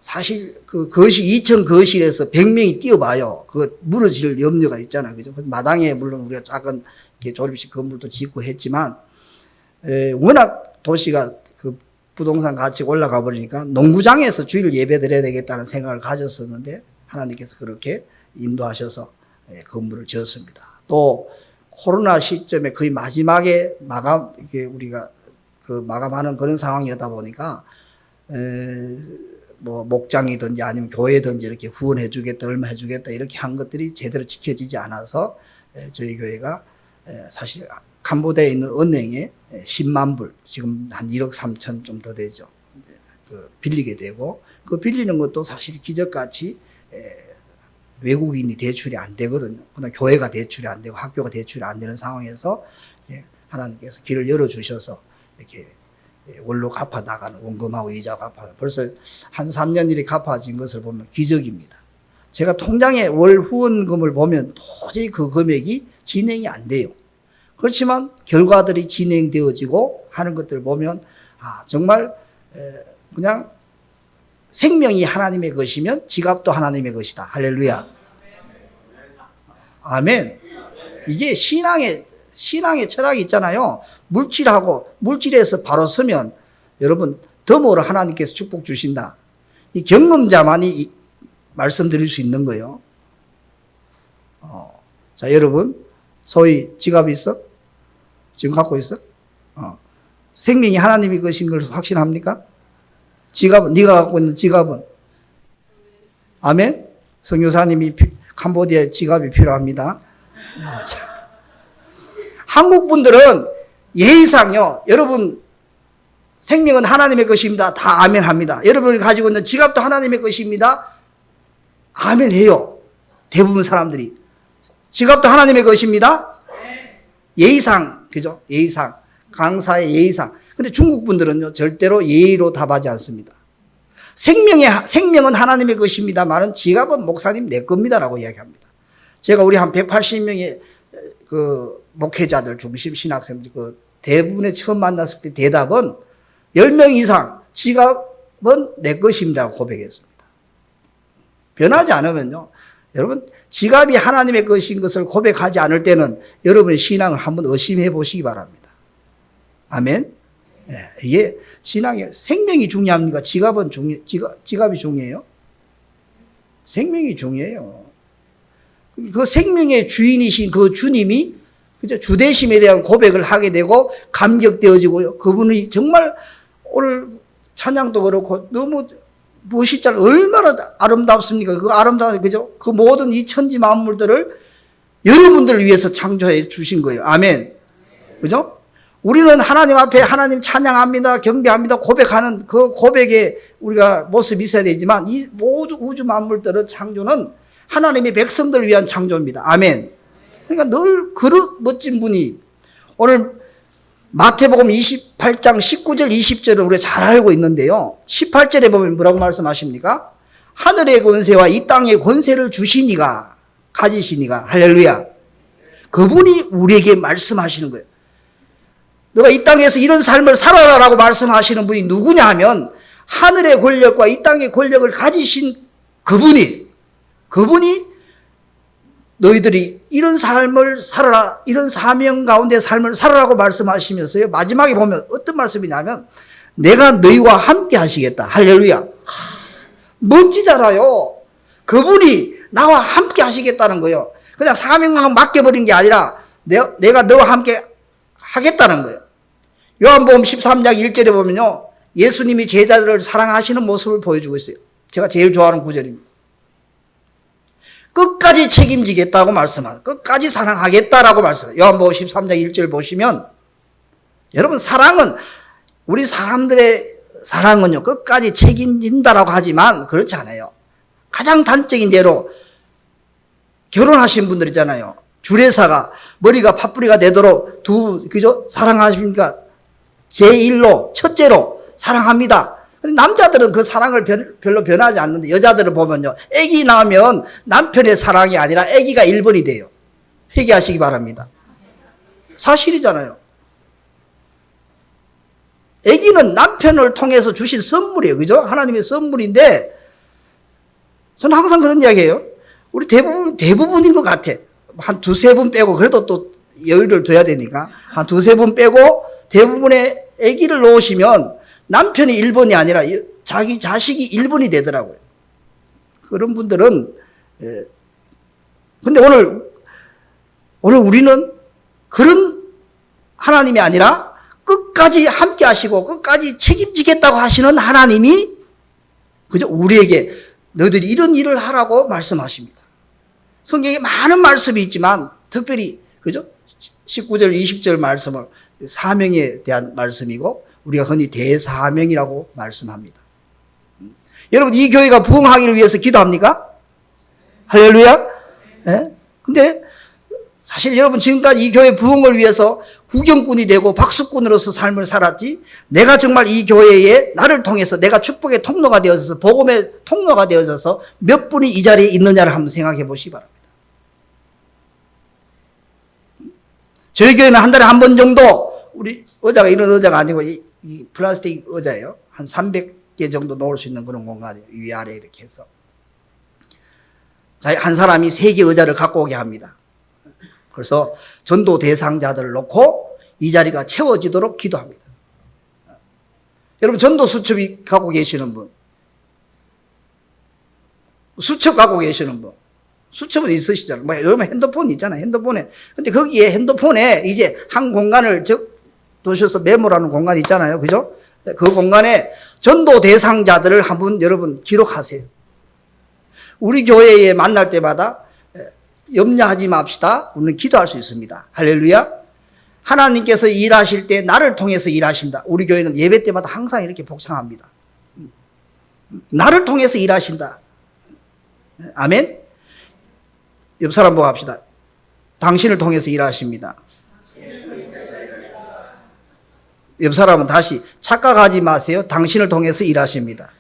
사실 그 거실, 2층 거실에서 100명이 뛰어봐요. 그거 무너질 염려가 있잖아요. 그죠? 마당에 물론 우리가 작은 조립식 건물도 짓고 했지만, 워낙 도시가 그 부동산 가치가 올라가 버리니까 농구장에서 주일 예배 드려야 되겠다는 생각을 가졌었는데, 하나님께서 그렇게 인도하셔서 건물을 지었습니다. 또 코로나 시점에 거의 마지막에 이게 우리가 마감하는 그런 상황이었다 보니까, 목장이든지 아니면 교회든지 이렇게 후원해 주겠다, 얼마 해 주겠다 이렇게 한 것들이 제대로 지켜지지 않아서 저희 교회가 사실 캄보디아에 있는 은행에 10만 불, 지금 한 1억 3천 좀 더 되죠. 빌리게 되고, 그 빌리는 것도 사실 기적같이 외국인이 대출이 안 되거든요. 그냥 교회가 대출이 안 되고 학교가 대출이 안 되는 상황에서 하나님께서 길을 열어주셔서 이렇게 월로 갚아 나가는, 원금하고 이자 갚아 벌써 한 3년 일이 갚아진 것을 보면 기적입니다. 제가 통장에 월 후원금을 보면 도저히 그 금액이 진행이 안 돼요. 그렇지만 결과들이 진행되어지고 하는 것들을 보면 정말 그냥 생명이 하나님의 것이면 지갑도 하나님의 것이다. 할렐루야. 아멘. 이게 신앙의 철학이 있잖아요. 물질에서 바로 서면 여러분 덤으로 하나님께서 축복 주신다. 이 경험자만이 말씀드릴 수 있는 거예요. 자, 여러분 소위 지갑이 있어? 지금 갖고 있어? 생명이 하나님의 것인 걸 확신합니까? 지갑은, 네가 갖고 있는 지갑은? 아멘? 선교사님이 캄보디아에 지갑이 필요합니다. 한국 분들은 예의상요, 여러분, 생명은 하나님의 것입니다. 다 아멘 합니다. 여러분이 가지고 있는 지갑도 하나님의 것입니다. 아멘 해요. 대부분 사람들이. 지갑도 하나님의 것입니다. 예의상, 그죠? 예의상. 강사의 예의상. 근데 중국 분들은요, 절대로 예의로 답하지 않습니다. 생명은 하나님의 것입니다만은 지갑은 목사님 내 겁니다라고 이야기합니다. 제가 우리 한 180명의 목회자들 중심 신학생들 대부분의 처음 만났을 때 대답은 10명 이상 지갑은 내 것입니다 고백했습니다. 변하지 않으면요, 여러분 지갑이 하나님의 것인 것을 고백하지 않을 때는 여러분의 신앙을 한번 의심해 보시기 바랍니다. 아멘. 예, 이게 신앙의 생명이 중요합니까? 지갑이 중요해요? 생명이 중요해요. 그 생명의 주인이신 그 주님이 그죠? 주되심에 대한 고백을 하게 되고 감격되어지고요. 그분이 정말 오늘 찬양도 그렇고 너무 무엇이 잘 얼마나 아름답습니까? 그 아름다운 그죠? 그 모든 이 천지 만물들을 여러분들을 위해서 창조해 주신 거예요. 아멘. 그죠? 우리는 하나님 앞에 하나님 찬양합니다, 경배합니다, 고백하는 그 고백에 우리가 모습이 있어야 되지만 이 모든 우주 만물들의 창조는 하나님의 백성들을 위한 창조입니다. 아멘. 그러니까 늘 그런 멋진 분이 오늘 마태복음 28장 19절 20절을 우리가 잘 알고 있는데요. 18절에 보면 뭐라고 말씀하십니까? 하늘의 권세와 이 땅의 권세를 주시니가 가지시니가 할렐루야. 그분이 우리에게 말씀하시는 거예요. 너가 이 땅에서 이런 삶을 살아라라고 말씀하시는 분이 누구냐 하면 하늘의 권력과 이 땅의 권력을 가지신 그분이 너희들이 이런 삶을 살아라, 이런 사명 가운데 삶을 살아라고 말씀하시면서요. 마지막에 보면 어떤 말씀이냐면 내가 너희와 함께 하시겠다. 할렐루야. 멋지잖아요. 그분이 나와 함께 하시겠다는 거예요. 그냥 사명만 맡겨버린 게 아니라 내가 너와 함께 하겠다는 거예요. 요한복음 13장 1절에 보면요. 예수님이 제자들을 사랑하시는 모습을 보여주고 있어요. 제가 제일 좋아하는 구절입니다. 끝까지 책임지겠다고 말씀하는, 끝까지 사랑하겠다라고 말씀해요. 요한복음 13장 1절 보시면 여러분 사랑은 우리 사람들의 사랑은요 끝까지 책임진다라고 하지만 그렇지 않아요. 가장 단적인 예로 결혼하신 분들 있잖아요. 주례사가 머리가 팥뿌리가 되도록 그죠? 사랑하십니까? 제1로 첫째로 사랑합니다. 근데 남자들은 그 사랑을 별로 변하지 않는데 여자들을 보면요. 아기 낳으면 남편의 사랑이 아니라 아기가 1번이 돼요. 회개하시기 바랍니다. 사실이잖아요. 아기는 남편을 통해서 주신 선물이에요. 그죠? 하나님의 선물인데 저는 항상 그런 이야기예요. 우리 대부분인 것 같아. 한 두세 분 빼고 그래도 또 여유를 둬야 되니까 한 두세 분 빼고 대부분의 아기를 놓으시면 남편이 1번이 아니라 자기 자식이 1번이 되더라고요. 그런 분들은 근데 오늘 우리는 그런 하나님이 아니라 끝까지 함께 하시고 끝까지 책임지겠다고 하시는 하나님이 그죠? 우리에게 너희들이 이런 일을 하라고 말씀하십니다. 성경에 많은 말씀이 있지만 특별히 그죠? 19절 20절 말씀을 사명에 대한 말씀이고 우리가 흔히 대사명이라고 말씀합니다. 여러분 이 교회가 부흥하기를 위해서 기도합니까? 할렐루야. 네? 근데 사실 여러분 지금까지 이 교회 부흥을 위해서 구경꾼이 되고 박수꾼으로서 삶을 살았지 내가 정말 이 교회에 나를 통해서 내가 축복의 통로가 되어져서 복음의 통로가 되어져서 몇 분이 이 자리에 있느냐를 한번 생각해 보시기 바랍니다. 저희 교회는 한 달에 한 번 정도 우리 의자가 이런 의자가 아니고 이 플라스틱 의자예요. 한 300개 정도 놓을 수 있는 그런 공간이에요. 위아래 이렇게 해서. 한 사람이 3개 의자를 갖고 오게 합니다. 그래서 전도 대상자들을 놓고 이 자리가 채워지도록 기도합니다. 여러분 전도 수첩이 갖고 계시는 분, 수첩 갖고 계시는 분, 수첩은 있으시잖아요. 뭐 여러분 핸드폰 있잖아요. 핸드폰에. 근데 거기에 핸드폰에 이제 한 공간을 두셔서 메모라는 공간이 있잖아요. 그죠? 그 공간에 전도 대상자들을 한번 여러분 기록하세요. 우리 교회에 만날 때마다 염려하지 맙시다. 우리는 기도할 수 있습니다. 할렐루야. 하나님께서 일하실 때 나를 통해서 일하신다. 우리 교회는 예배 때마다 항상 이렇게 복창합니다. 나를 통해서 일하신다. 아멘. 옆 사람 보고 합시다. 당신을 통해서 일하십니다. 옆 사람은 다시 착각하지 마세요. 당신을 통해서 일하십니다.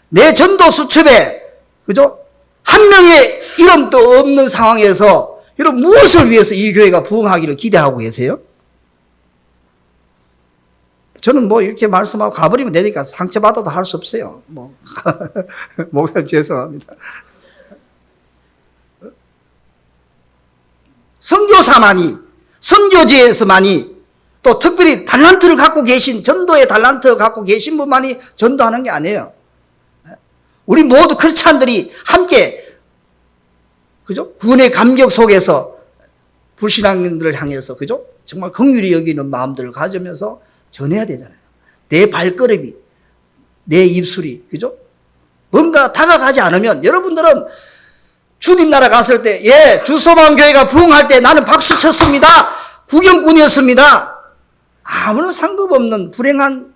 내 전도 수첩에 그죠? 한 명의 이름도 없는 상황에서 여러분 무엇을 위해서 이 교회가 부흥하기를 기대하고 계세요? 저는 뭐 이렇게 말씀하고 가버리면 되니까 상처받아도 할 수 없어요. 뭐 목사님 죄송합니다. 선교사만이, 선교지에서만이, 또 특별히 달란트를 갖고 계신, 전도의 달란트를 갖고 계신 분만이 전도하는 게 아니에요. 우리 모두 크리스찬들이 함께, 그죠? 구원의 감격 속에서 불신앙인들을 향해서, 그죠? 정말 긍휼히 여기는 마음들을 가지면서 전해야 되잖아요. 내 발걸음이, 내 입술이, 그죠? 뭔가 다가가지 않으면 여러분들은 주님 나라 갔을 때, 예, 주소만 교회가 부흥할 때 나는 박수 쳤습니다. 구경꾼이었습니다. 아무런 상관없는 불행한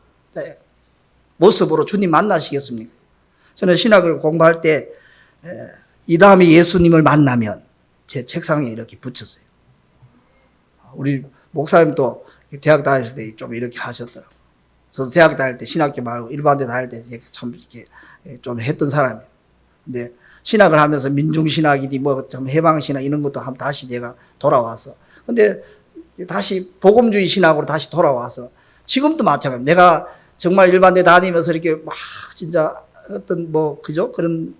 모습으로 주님 만나시겠습니까? 저는 신학을 공부할 때 이 다음에 예수님을 만나면 제 책상에 이렇게 붙였어요. 우리 목사님도 대학 다닐 때 좀 이렇게 하셨더라고요. 저도 대학 다닐 때 신학교 말고 일반대 다닐 때 참 이렇게 좀 했던 사람이에요. 근데 신학을 하면서 민중신학이니 뭐 참 해방신학 이런 것도 한번 다시 제가 돌아와서. 근데 다시 복음주의 신학으로 다시 돌아와서 지금도 마찬가지입니다. 내가 정말 일반대 다니면서 이렇게 막 진짜 어떤 뭐 그죠? 그런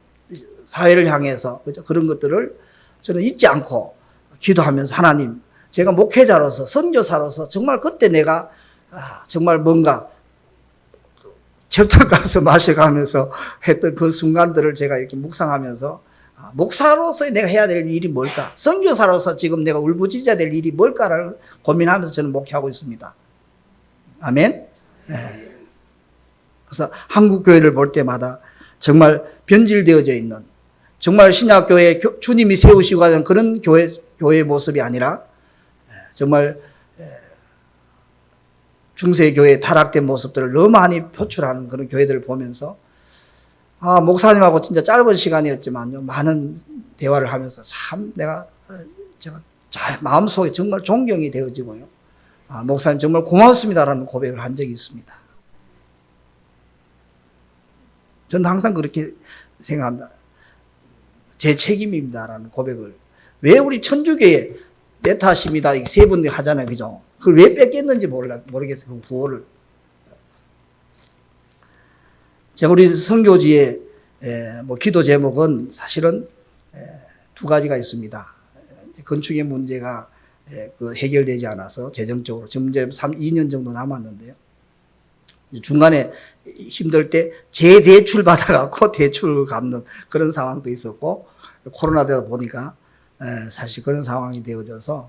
사회를 향해서 그죠? 그런 것들을 저는 잊지 않고 기도하면서 하나님, 제가 목회자로서 선교사로서 정말 그때 내가 정말 뭔가 철통가스 마셔가면서 했던 그 순간들을 제가 이렇게 묵상하면서 목사로서 내가 해야 될 일이 뭘까? 선교사로서 지금 내가 울부짖어야 될 일이 뭘까를 고민하면서 저는 목회하고 있습니다. 아멘? 네. 그래서 한국 교회를 볼 때마다 정말 변질되어져 있는, 정말 신약교회 주님이 세우시고 가는 그런 교회의 모습이 아니라 정말 중세교회의 타락된 모습들을 너무 많이 표출하는 그런 교회들을 보면서 목사님하고 진짜 짧은 시간이었지만요, 많은 대화를 하면서 참 제가 마음속에 정말 존경이 되어지고요. 목사님 정말 고맙습니다라는 고백을 한 적이 있습니다. 저는 항상 그렇게 생각합니다. 제 책임입니다라는 고백을. 왜 우리 천주교에 내 탓입니다. 이 세 번 하잖아요. 그죠? 그걸 왜 뺏겼는지 모르겠어요. 그 구호를. 제가 우리 선교지의 뭐 기도 제목은 사실은 두 가지가 있습니다. 건축의 문제가 해결되지 않아서 재정적으로 지금 이제 2년 정도 남았는데요. 중간에 힘들 때 재대출 받아갖고 대출 갚는 그런 상황도 있었고, 코로나 되다 보니까 사실 그런 상황이 되어져서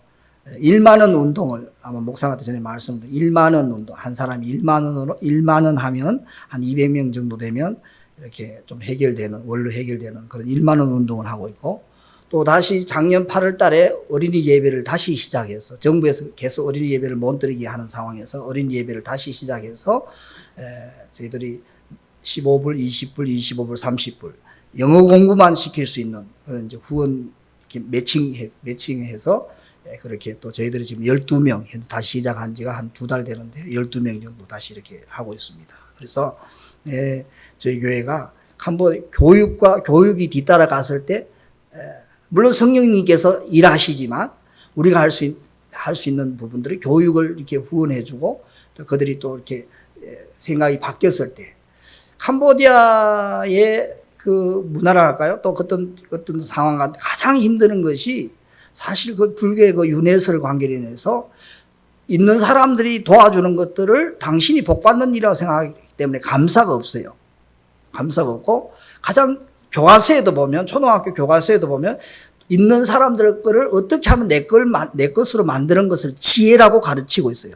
1만 원 운동을 아마 목사한테 전에 말씀드린 1만 원 운동, 한 사람이 1만 원 하면 한 200명 정도 되면 이렇게 좀 해결되는, 원로 해결되는 그런 1만 원 운동을 하고 있고, 또 다시 작년 8월 달에 어린이 예배를 다시 시작해서, 정부에서 계속 어린이 예배를 못 드리게 하는 상황에서 어린이 예배를 다시 시작해서 저희들이 15불, 20불, 25불, 30불 영어 공부만 시킬 수 있는 그런 이제 후원 이렇게 매칭해서 그렇게 또 저희들이 지금 12명 다시 시작한 지가 한 2달 되는데 12명 정도 다시 이렇게 하고 있습니다. 그래서 저희 교회가 교육이 뒤따라갔을 때 물론 성령님께서 일하시지만 우리가 할 수 있는 부분들을 교육을 이렇게 후원해주고, 또 그들이 또 이렇게 생각이 바뀌었을 때 캄보디아의 그 문화랄까요? 또 어떤 상황과 가장 힘드는 것이 사실 그 불교의 그 유네스를 관계로 있는 사람들이 도와주는 것들을 당신이 복받는 일이라고 생각하기 때문에 감사가 없어요. 감사가 없고, 가장 교과서에도 보면, 초등학교 교과서에도 보면 있는 사람들 거를 어떻게 하면 내 것으로 만드는 것을 지혜라고 가르치고 있어요.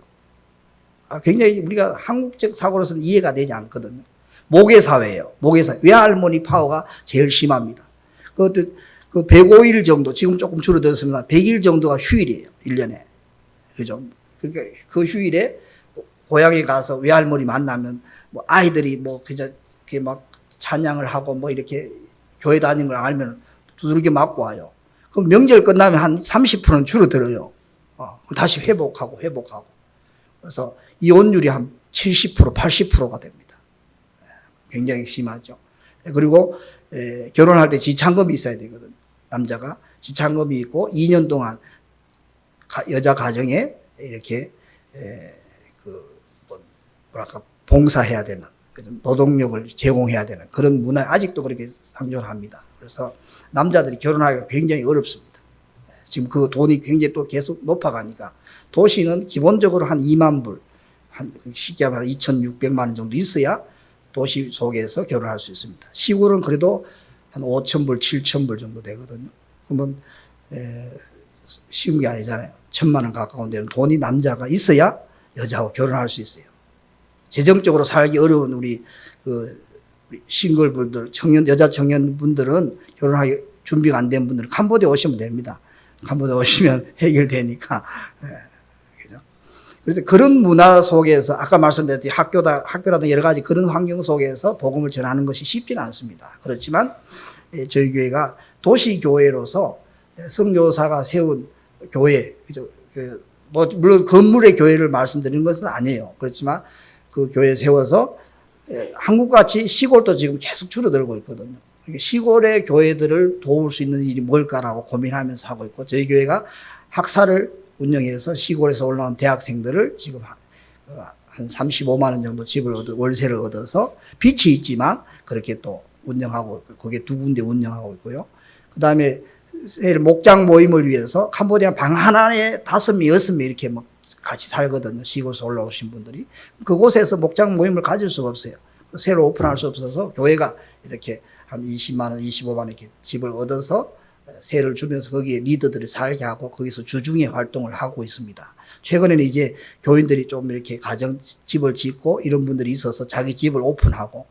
굉장히 우리가 한국적 사고로서는 이해가 되지 않거든요. 모계사회예요. 모계사회. 외할머니 파워가 제일 심합니다. 그 105일 정도, 지금 조금 줄어들었습니다. 100일 정도가 휴일이에요. 1년에. 그죠? 그러니까 그 휴일에 고향에 가서 외할머니 만나면 뭐 아이들이 뭐 그저 이렇게 막 찬양을 하고 뭐 이렇게 교회 다니는 걸 알면 두들겨 맞고 와요. 그럼 명절 끝나면 한 30%는 줄어들어요. 다시 회복하고. 그래서 이혼율이 한 70%, 80%가 됩니다. 굉장히 심하죠. 그리고 결혼할 때 지참금이 있어야 되거든요. 남자가 지참금이 있고 2년 동안 여자 가정에 이렇게 봉사해야 되는, 노동력을 제공해야 되는 그런 문화, 아직도 그렇게 상존합니다. 그래서 남자들이 결혼하기가 굉장히 어렵습니다. 지금 그 돈이 굉장히 또 계속 높아가니까 도시는 기본적으로 한 2만 불, 한 쉽게 말하면 2,600만 원 정도 있어야 도시 속에서 결혼할 수 있습니다. 시골은 그래도 한 5천 불, 7천 불 정도 되거든요. 그러면 쉬운 게 아니잖아요. 1,000만 원 가까운 데는 돈이 남자가 있어야 여자하고 결혼할 수 있어요. 재정적으로 살기 어려운 우리 싱글분들, 여자 청년분들은 결혼하기 준비가 안 된 분들은 캄보디아 오시면 됩니다. 캄보디아 오시면 해결되니까. 그죠? 그래서 그런 문화 속에서 아까 말씀드렸듯이 학교라든 여러 가지 그런 환경 속에서 복음을 전하는 것이 쉽지는 않습니다. 그렇지만 저희 교회가 도시교회로서 선교사가 세운 교회, 그죠? 물론 건물의 교회를 말씀드리는 것은 아니에요. 그렇지만 그 교회 세워서 한국같이 시골도 지금 계속 줄어들고 있거든요. 시골의 교회들을 도울 수 있는 일이 뭘까라고 고민하면서 하고 있고, 저희 교회가 학사를 운영해서 시골에서 올라온 대학생들을 지금 한 35만 원 정도 월세를 얻어서 빚이 있지만 그렇게 또 운영하고, 그게 두 군데 운영하고 있고요. 그 다음에 목장 모임을 위해서 캄보디아 방 하나에 5명, 6명 이렇게 막 같이 살거든요. 시골에서 올라오신 분들이. 그곳에서 목장 모임을 가질 수가 없어요. 새로 오픈할 수 없어서 교회가 이렇게 한 20만 원, 25만 원 이렇게 집을 얻어서 세를 주면서 거기에 리더들이 살게 하고 거기서 주중에 활동을 하고 있습니다. 최근에는 이제 교인들이 좀 이렇게 가정집을 짓고 이런 분들이 있어서 자기 집을 오픈하고,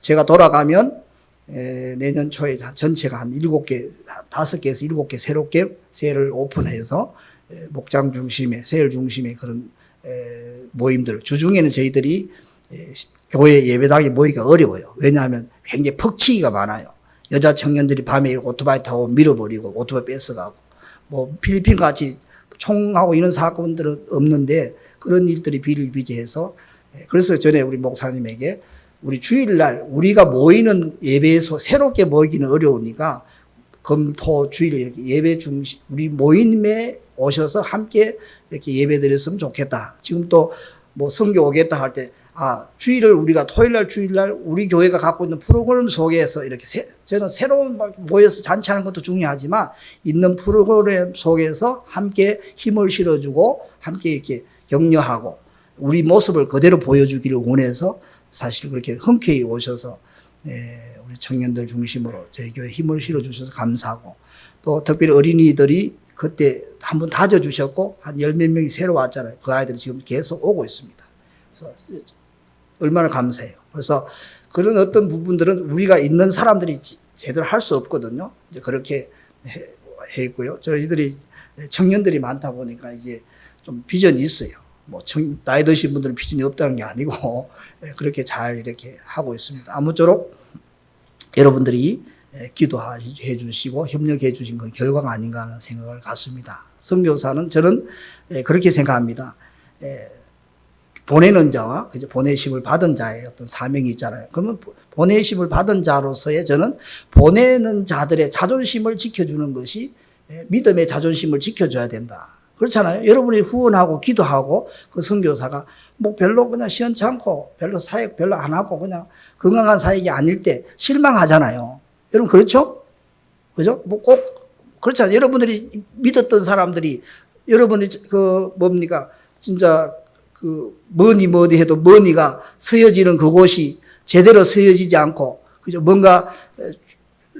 제가 돌아가면 내년 초에 전체가 한 7개, 5개에서 7개 새롭게 세를 오픈해서 목장 중심의, 세일 중심의 그런 모임들, 주중에는 저희들이 교회 예배당에 모이기가 어려워요. 왜냐하면 굉장히 퍽치기가 많아요. 여자 청년들이 밤에 오토바이 타고 밀어버리고 오토바이 뺏어가고, 뭐 필리핀 같이 총하고 이런 사건들은 없는데 그런 일들이 비일비재해서, 그래서 전에 우리 목사님에게 우리 주일날 우리가 모이는 예배에서 새롭게 모이기는 어려우니까 금토 주일 이렇게 예배 중심, 우리 모임에 오셔서 함께 이렇게 예배 드렸으면 좋겠다. 지금 또 뭐 선교 오겠다 할 때, 주일을 우리가 토요일날, 주일날 우리 교회가 갖고 있는 프로그램 속에서 이렇게 저는 새로운 모여서 잔치하는 것도 중요하지만 있는 프로그램 속에서 함께 힘을 실어주고 함께 이렇게 격려하고 우리 모습을 그대로 보여주기를 원해서 사실 그렇게 흔쾌히 오셔서 우리 청년들 중심으로 저희 교회 힘을 실어주셔서 감사하고, 또 특별히 어린이들이 그때 한번 다져주셨고 한 10몇 명이 새로 왔잖아요. 그 아이들이 지금 계속 오고 있습니다. 그래서 얼마나 감사해요. 그래서 그런 어떤 부분들은 우리가 있는 사람들이 제대로 할 수 없거든요. 이제 그렇게 해 있고요. 저희들이 청년들이 많다 보니까 이제 좀 비전이 있어요. 뭐 나이 드신 분들은 비전이 없다는 게 아니고 그렇게 잘 이렇게 하고 있습니다. 아무쪼록 여러분들이 기도해 주시고 협력해 주신 건 결과가 아닌가 하는 생각을 갖습니다. 선교사는 저는 그렇게 생각합니다. 보내는 자와 보내심을 받은 자의 어떤 사명이 있잖아요. 그러면 보내심을 받은 자로서의 저는 보내는 자들의 자존심을 지켜주는 것이 믿음의 자존심을 지켜줘야 된다. 그렇잖아요. 여러분이 후원하고 기도하고 그 선교사가 뭐 별로 그냥 시원찮고 별로 사역 별로 안 하고 그냥 건강한 사역이 아닐 때 실망하잖아요. 여러분 그렇죠? 그죠? 뭐 꼭 그렇잖아요. 여러분들이 믿었던 사람들이 여러분이 진짜 뭐니 해도 뭐니가 서여지는 그곳이 제대로 서여지지 않고, 그죠? 뭔가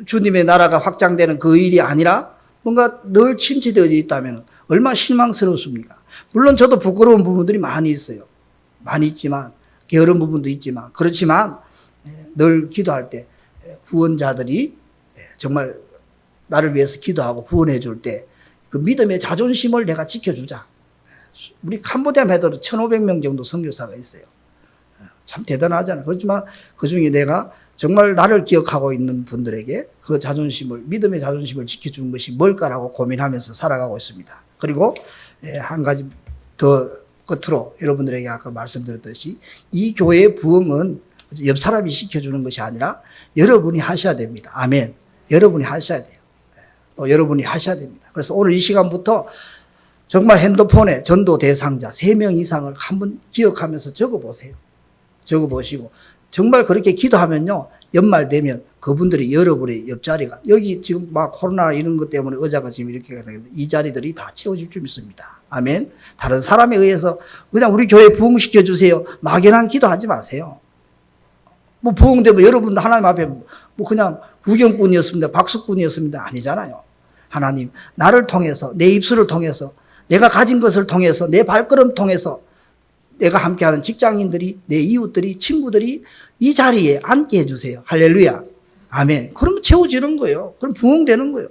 주님의 나라가 확장되는 그 일이 아니라 뭔가 늘 침체되어 있다면 얼마나 실망스럽습니까? 물론 저도 부끄러운 부분들이 많이 있어요. 많이 있지만, 게으른 부분도 있지만, 그렇지만 늘 기도할 때 후원자들이 정말 나를 위해서 기도하고 후원해 줄 때 그 믿음의 자존심을 내가 지켜주자. 우리 캄보디아 매도로 1,500명 정도 선교사가 있어요. 참 대단하잖아요. 그렇지만 그 중에 내가 정말 나를 기억하고 있는 분들에게 그 자존심을, 믿음의 자존심을 지켜주는 것이 뭘까라고 고민하면서 살아가고 있습니다. 그리고 한 가지 더 끝으로 여러분들에게 아까 말씀드렸듯이 이 교회의 부흥은 옆 사람이 시켜주는 것이 아니라 여러분이 하셔야 됩니다. 아멘. 여러분이 하셔야 돼요. 또 여러분이 하셔야 됩니다. 그래서 오늘 이 시간부터 정말 핸드폰에 전도 대상자 3명 이상을 한번 기억하면서 적어보세요. 적어보시고 정말 그렇게 기도하면요, 연말 되면 그분들이 여러분의 옆자리가 여기 지금 막 코로나 이런 것 때문에 의자가 지금 이렇게 되는데 이 자리들이 다 채워질 줄 믿습니다. 아멘. 다른 사람에 의해서 그냥 우리 교회 부흥시켜 주세요. 막연한 기도하지 마세요. 뭐 부흥되면 여러분 하나님 앞에 뭐 그냥 구경꾼이었습니다. 박수꾼이었습니다. 아니잖아요. 하나님 나를 통해서 내 입술을 통해서 내가 가진 것을 통해서 내 발걸음 통해서 내가 함께하는 직장인들이 내 이웃들이 친구들이 이 자리에 앉게 해주세요. 할렐루야. 아멘. 그러면 채워지는 거예요. 그럼 부흥되는 거예요.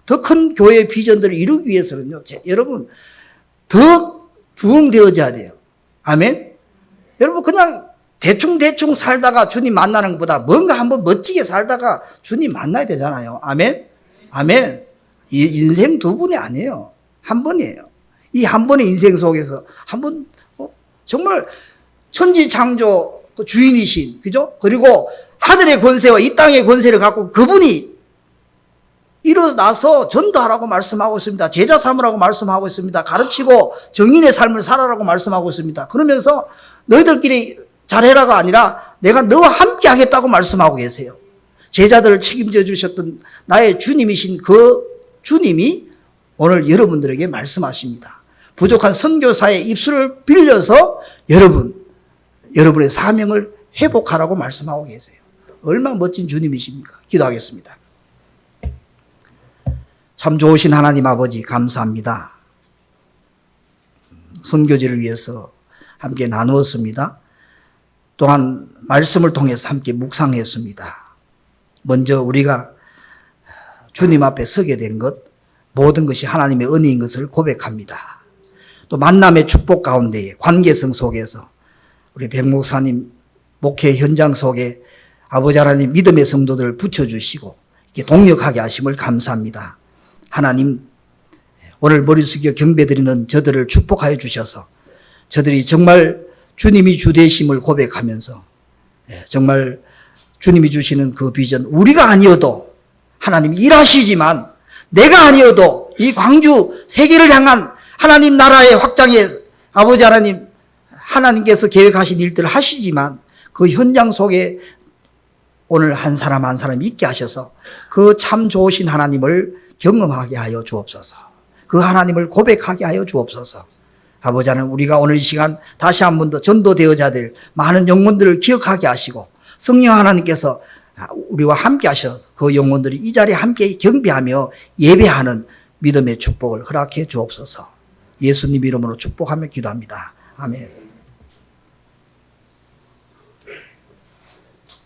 더 큰 교회의 비전들을 이루기 위해서는요. 여러분 더 부흥되어져야 돼요. 아멘. 여러분 그냥 대충 살다가 주님 만나는 것보다 뭔가 한번 멋지게 살다가 주님 만나야 되잖아요. 아멘. 아멘. 이 인생 두 번이 아니에요. 한 번이에요. 이 한 번의 인생 속에서 한번 정말 천지창조 주인이신, 그죠? 그리고 하늘의 권세와 이 땅의 권세를 갖고 그분이 일어나서 전도하라고 말씀하고 있습니다. 제자 삼으라고 말씀하고 있습니다. 가르치고 정인의 삶을 살아라고 말씀하고 있습니다. 그러면서 너희들끼리 잘해라가 아니라 내가 너와 함께 하겠다고 말씀하고 계세요. 제자들을 책임져 주셨던 나의 주님이신 그 주님이 오늘 여러분들에게 말씀하십니다. 부족한 선교사의 입술을 빌려서 여러분의 사명을 회복하라고 말씀하고 계세요. 얼마나 멋진 주님이십니까? 기도하겠습니다. 참 좋으신 하나님 아버지 감사합니다. 선교지를 위해서 함께 나누었습니다. 또한 말씀을 통해서 함께 묵상했습니다. 먼저 우리가 주님 앞에 서게 된 것, 모든 것이 하나님의 은혜인 것을 고백합니다. 또 만남의 축복 가운데에 관계성 속에서 우리 백 목사님 목회 현장 속에 아버지 하나님 믿음의 성도들을 붙여주시고 이렇게 동력하게 하심을 감사합니다. 하나님 오늘 머리 숙여 경배드리는 저들을 축복하여 주셔서 저들이 정말 주님이 주 되심을 고백하면서 정말 주님이 주시는 그 비전 우리가 아니어도 하나님이 일하시지만 내가 아니어도 이 광주 세계를 향한 하나님 나라의 확장에 아버지 하나님 하나님께서 계획하신 일들을 하시지만 그 현장 속에 오늘 한 사람 한 사람 있게 하셔서 그 참 좋으신 하나님을 경험하게 하여 주옵소서. 그 하나님을 고백하게 하여 주옵소서. 아버지 하나님 우리가 오늘 이 시간 다시 한 번 더 전도되어져야 될 많은 영혼들을 기억하게 하시고 성령 하나님께서 우리와 함께 하셔서 그 영혼들이 이 자리에 함께 경배하며 예배하는 믿음의 축복을 허락해 주옵소서. 예수님 이름으로 축복하며 기도합니다. 아멘.